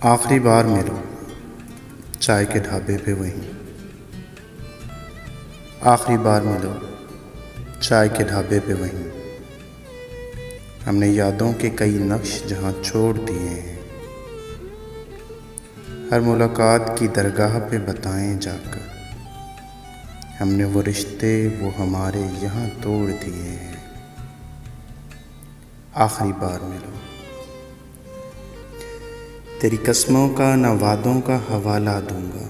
آخری بار ملو چائے کے ڈھابے پہ وہیں، آخری بار ملو چائے کے ڈھابے پہ وہیں، ہم نے یادوں کے کئی نقش جہاں چھوڑ دیے ہیں، ہر ملاقات کی درگاہ پہ بتائیں جا کر، ہم نے وہ رشتے وہ ہمارے یہاں توڑ دیے ہیں۔ آخری بار ملو، تیری قسموں کا نہ وعدوں کا حوالہ دوں گا،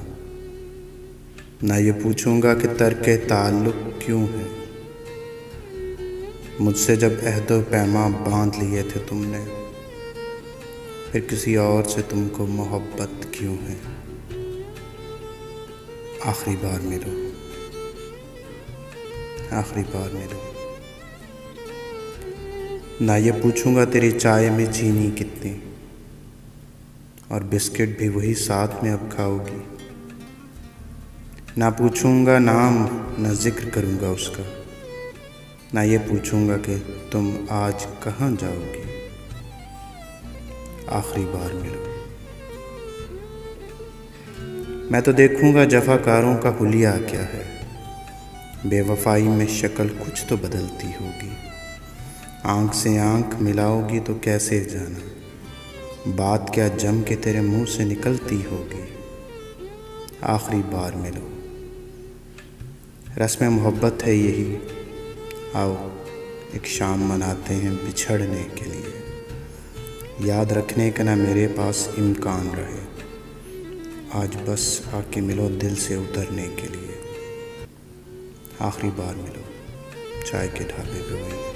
نہ یہ پوچھوں گا کہ ترک تعلق کیوں ہے، مجھ سے جب عہد و پیمان باندھ لیے تھے تم نے، پھر کسی اور سے تم کو محبت کیوں ہے۔ آخری بار ملو، آخری بار ملو، نہ یہ پوچھوں گا تیری چائے میں چینی کتنی، اور بسکٹ بھی وہی ساتھ میں اب کھاؤ گی، نہ پوچھوں گا نام نہ ذکر کروں گا اس کا، نہ یہ پوچھوں گا کہ تم آج کہاں جاؤ گی۔ آخری بار ملو، میں تو دیکھوں گا جفا کاروں کا حلیہ کیا ہے، بے وفائی میں شکل کچھ تو بدلتی ہوگی، آنکھ سے آنکھ ملاؤ گی تو کیسے جانا، بات کیا جم کے تیرے منہ سے نکلتی ہوگی۔ آخری بار ملو، رسم محبت ہے یہی، آؤ ایک شام مناتے ہیں بچھڑنے کے لیے، یاد رکھنے کا نہ میرے پاس امکان رہے، آج بس آ کے ملو دل سے اترنے کے لیے۔ آخری بار ملو چائے کے ڈھابے پہ وہیں۔